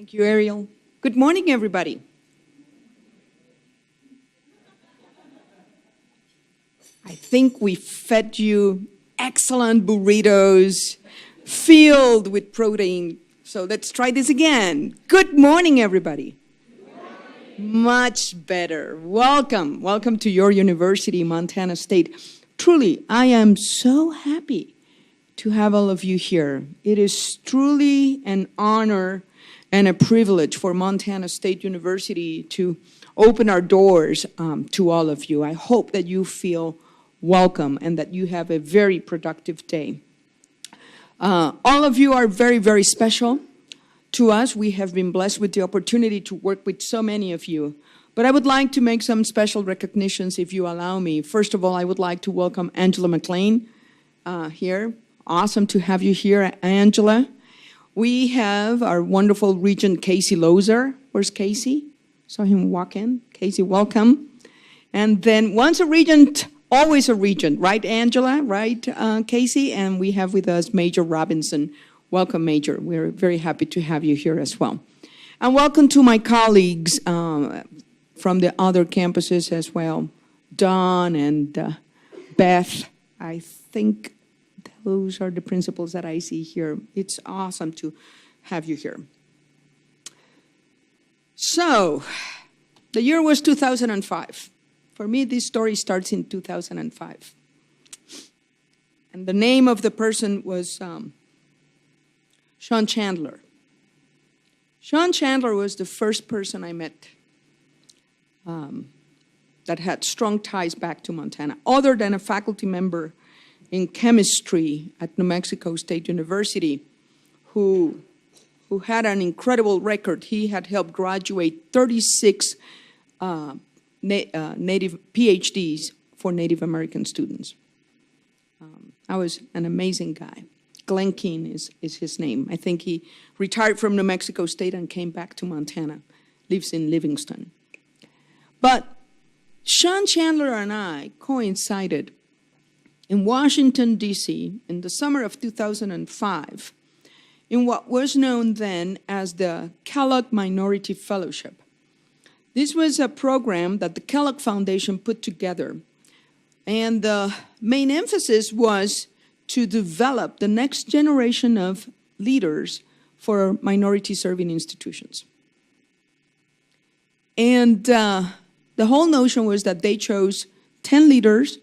Thank you, Ariel. Good morning, everybody. I think we fed you excellent burritos filled with protein. So let's try this again. Good morning, everybody. Much better. Welcome. Welcome to your university, Montana State. Truly, I am so happy to have all of you here. It is truly an honor and a privilege for Montana State University to open our doors to all of you. I hope that you feel welcome and that you have a very productive day. All of you are very, very special to us. We have been blessed with the opportunity to work with so many of you. But I would like to make some special recognitions, if you allow me. First of all, I would like to welcome Angela McLean here. Awesome to have you here, Angela. We have our wonderful Regent Casey Lozer. Where's Casey? Saw him walk in. Casey, welcome. And then once a regent, always a regent, right, Angela? Right, Casey? And we have with us Major Robinson. Welcome, Major. We're very happy to have you here as well. And welcome to my colleagues from the other campuses as well. Don and Beth, I think those are the principals that I see here. It's awesome to have you here. So, the year was 2005. For me, this story starts in 2005. And the name of the person was Sean Chandler. Sean Chandler was the first person I met that had strong ties back to Montana, other than a faculty member in chemistry at New Mexico State University, who had an incredible record. He had helped graduate 36 Native PhDs for Native American students. I was an amazing guy. Glenn Keene is his name. I think he retired from New Mexico State and came back to Montana, lives in Livingston. But Sean Chandler and I coincided in Washington, D.C., in the summer of 2005, in what was known then as the Kellogg Minority Fellowship. This was a program that the Kellogg Foundation put together, and the main emphasis was to develop the next generation of leaders for minority-serving institutions. And the whole notion was that they chose 10 leaders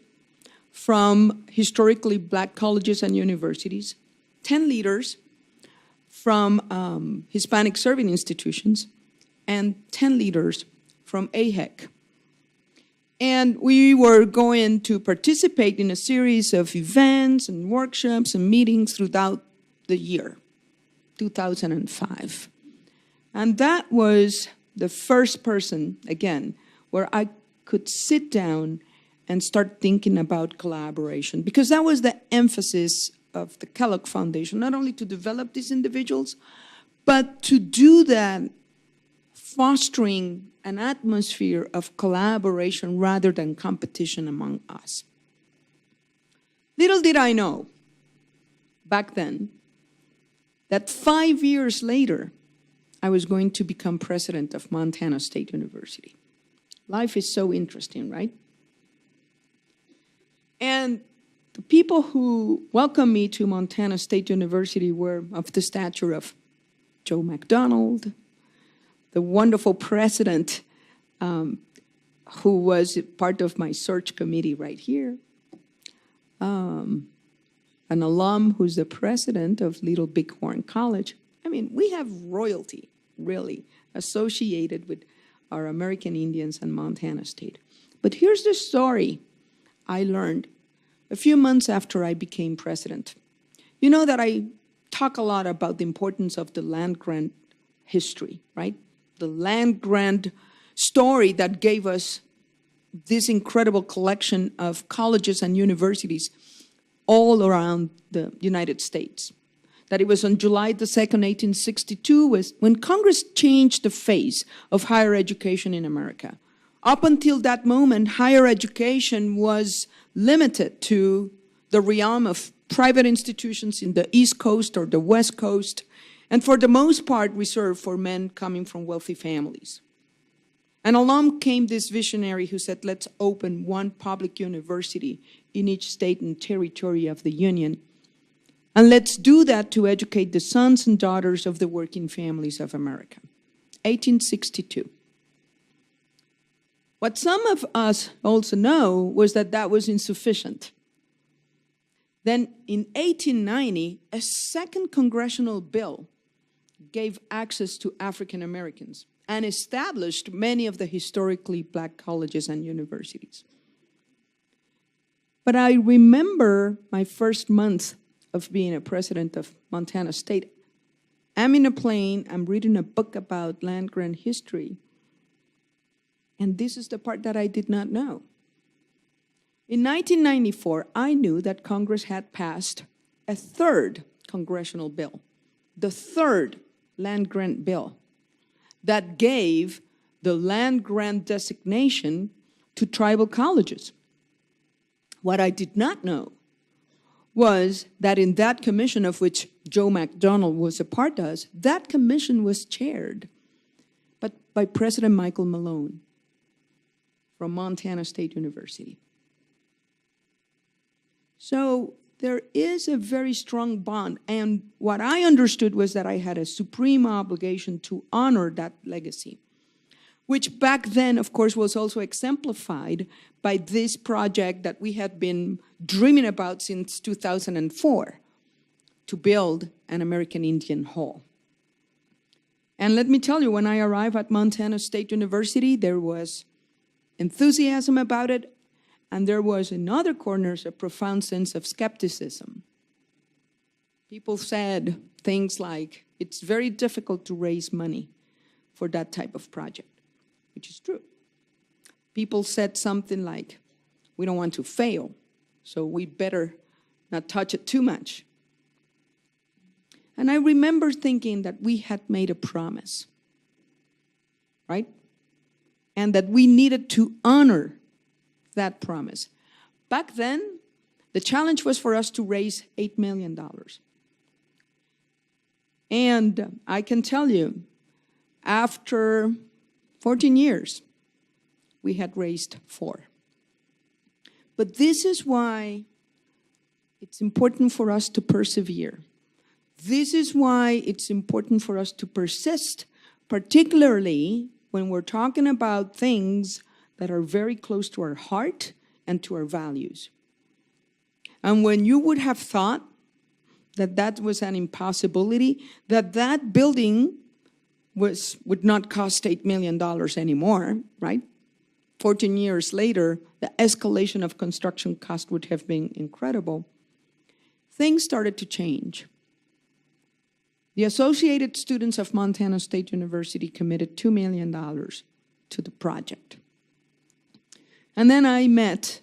from historically black colleges and universities, 10 leaders from Hispanic serving institutions, and 10 leaders from AHEC. And we were going to participate in a series of events and workshops and meetings throughout the year, 2005. And that was the first person, again, where I could sit down and start thinking about collaboration, because that was the emphasis of the Kellogg Foundation, not only to develop these individuals, but to do that fostering an atmosphere of collaboration rather than competition among us. Little did I know back then that 5 years later, I was going to become president of Montana State University. Life is so interesting, right? And the people who welcomed me to Montana State University were of the stature of Joe McDonald, the wonderful president who was part of my search committee right here, an alum who's the president of Little Bighorn College. I mean, we have royalty, really, associated with our American Indians and Montana State. But here's the story I learned a few months after I became president. You know that I talk a lot about the importance of the land grant history, right? The land grant story that gave us this incredible collection of colleges and universities all around the United States. That it was on July the 2nd, 1862, was when Congress changed the face of higher education in America. Up until that moment, higher education was limited to the realm of private institutions in the East Coast or the West Coast, and for the most part reserved for men coming from wealthy families. And along came this visionary who said, let's open one public university in each state and territory of the Union. And let's do that to educate the sons and daughters of the working families of America. 1862. What some of us also know was that that was insufficient. Then in 1890, a second congressional bill gave access to African Americans and established many of the historically black colleges and universities. But I remember my first month of being a president of Montana State. I'm in a plane, I'm reading a book about land-grant history, and this is the part that I did not know. In 1994, I knew that Congress had passed a third congressional bill, the third land-grant bill, that gave the land-grant designation to tribal colleges. What I did not know was that in that commission, of which Joe McDonnell was a part of, that commission was chaired by President Michael Malone from Montana State University. So there is a very strong bond, and what I understood was that I had a supreme obligation to honor that legacy, which back then, of course, was also exemplified by this project that we had been dreaming about since 2004, to build an American Indian Hall. And let me tell you, when I arrived at Montana State University, there was enthusiasm about it, and there was in other corners a profound sense of skepticism. People said things like, it's very difficult to raise money for that type of project, which is true. People said something like, we don't want to fail, so we better not touch it too much. And I remember thinking that we had made a promise, right? And that we needed to honor that promise. Back then, the challenge was for us to raise $8 million. And I can tell you, after 14 years, we had raised 4. But this is why it's important for us to persevere. This is why it's important for us to persist, particularly when we're talking about things that are very close to our heart and to our values. And when you would have thought that that was an impossibility, that that building would not cost $8 million anymore, right? 14 years later, the escalation of construction cost would have been incredible. Things started to change. The Associated Students of Montana State University committed $2 million to the project. And then I met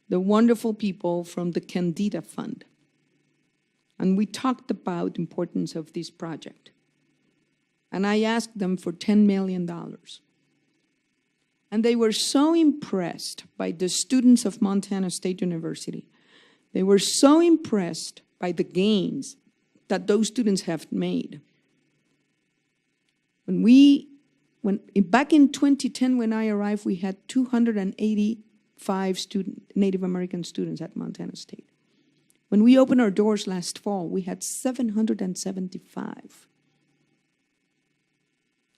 the wonderful people from the Candida Fund. And we talked about the importance of this project. And I asked them for $10 million. And they were so impressed by the students of Montana State University. They were so impressed by the gains that those students have made. Back in 2010, when I arrived, we had 285 Native American students at Montana State. When we opened our doors last fall, we had 775.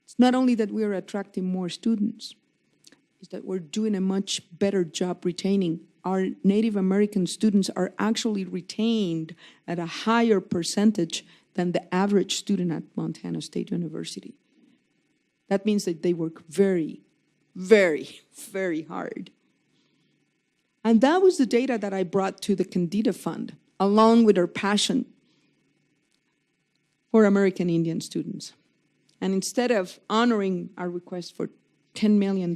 It's not only that we are attracting more students, it's that we're doing a much better job retaining. Our Native American students are actually retained at a higher percentage than the average student at Montana State University. That means that they work very, very, very hard. And that was the data that I brought to the Candida Fund, along with our passion for American Indian students. And instead of honoring our request for $10 million,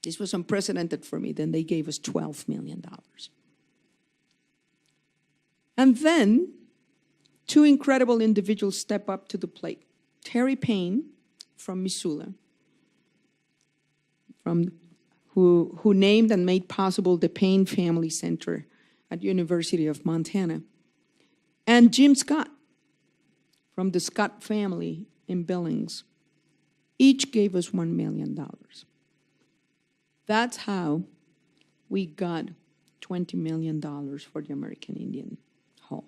this was unprecedented for me, then they gave us $12 million. And then 2 incredible individuals step up to the plate. Terry Payne from Missoula, who named and made possible the Payne Family Center at University of Montana, and Jim Scott, from the Scott family in Billings, each gave us $1 million. That's how we got $20 million for the American Indian Hall.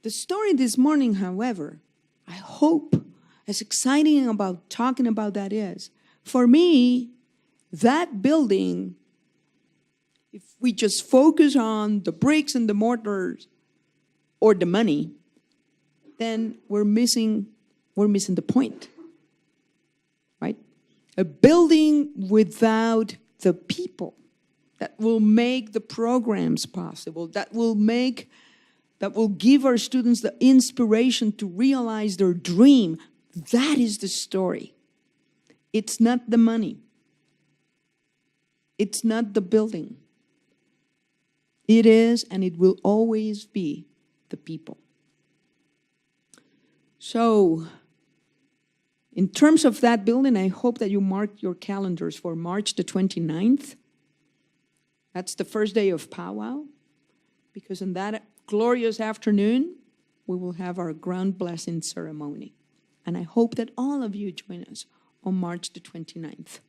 The story this morning, however, I hope, as exciting about talking about that is, for me, that building, if we just focus on the bricks and the mortars or the money, then we're missing the point, right? A building without the people that will make the programs possible, that will give our students the inspiration to realize their dream. That is the story. It's not the money. It's not the building. It is, and it will always be, the people. So, in terms of that building, I hope that you mark your calendars for March the 29th. That's the first day of powwow, because on that glorious afternoon, we will have our ground blessing ceremony. And I hope that all of you join us on March the 29th.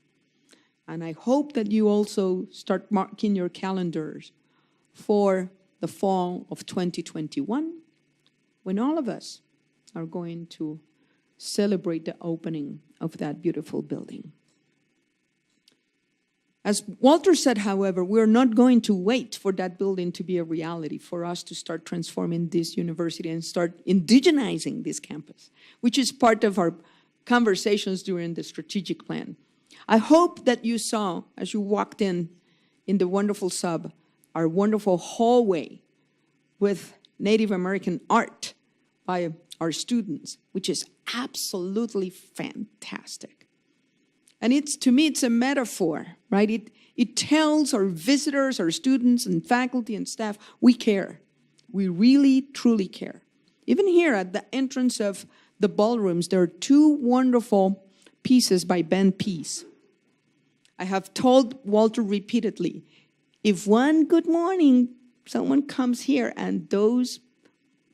And I hope that you also start marking your calendars for the fall of 2021, when all of us are going to celebrate the opening of that beautiful building. As Walter said, however, we're not going to wait for that building to be a reality, for us to start transforming this university and start indigenizing this campus, which is part of our conversations during the strategic plan. I hope that you saw, as you walked in the wonderful sub, our wonderful hallway with Native American art by our students, which is absolutely fantastic. And to me, it's a metaphor, right? It tells our visitors, our students and faculty and staff, we care. We really, truly care. Even here at the entrance of the ballrooms, there are two wonderful pieces by Ben Pease. I have told Walter repeatedly, if one good morning someone comes here and those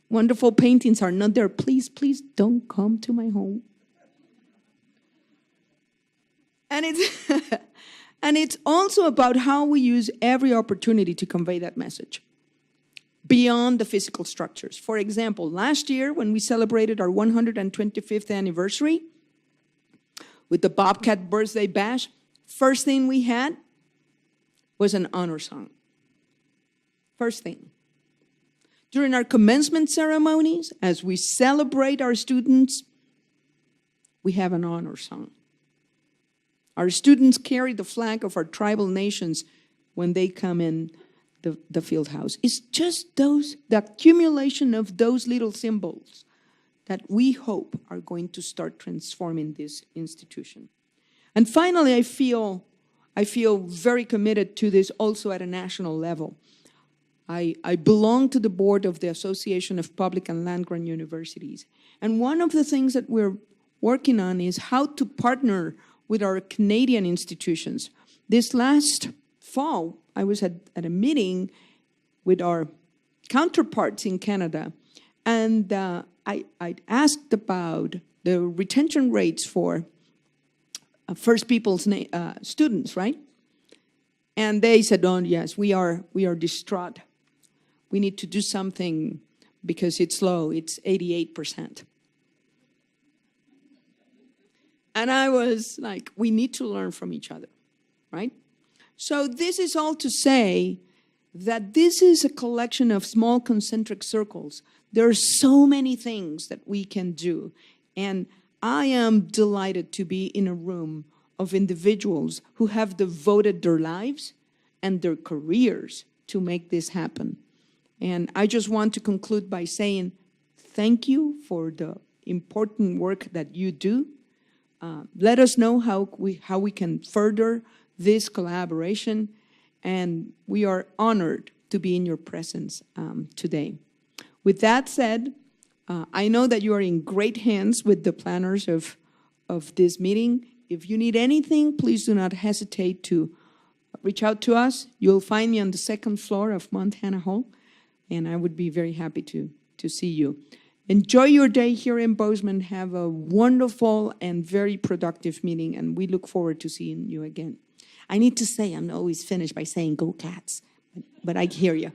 wonderful paintings are not there, please, please don't come to my home. And it's also about how we use every opportunity to convey that message beyond the physical structures. For example, last year when we celebrated our 125th anniversary with the Bobcat Birthday Bash, first thing we had was an honor song. First thing. During our commencement ceremonies, as we celebrate our students, we have an honor song. Our students carry the flag of our tribal nations when they come in the field house. It's just the accumulation of those little symbols that we hope are going to start transforming this institution. And finally, I feel very committed to this also at a national level. I belong to the board of the Association of Public and Land-Grant Universities. And one of the things that we're working on is how to partner with our Canadian institutions. This last fall, I was at a meeting with our counterparts in Canada, and I asked about the retention rates for First Peoples students, right? And they said, oh, yes, we are distraught. We need to do something because it's low. It's 88%. And I was like, we need to learn from each other, right? So this is all to say that this is a collection of small concentric circles. There are so many things that we can do. And I am delighted to be in a room of individuals who have devoted their lives and their careers to make this happen. And I just want to conclude by saying thank you for the important work that you do. Let us know how we can further this collaboration, and we are honored to be in your presence today. With that said, I know that you are in great hands with the planners of this meeting. If you need anything, please do not hesitate to reach out to us. You'll find me on the second floor of Montana Hall, and I would be very happy to see you. Enjoy your day here in Bozeman. Have a wonderful and very productive meeting, and we look forward to seeing you again. I need to say, I'm always finished by saying, go Cats, but I hear you.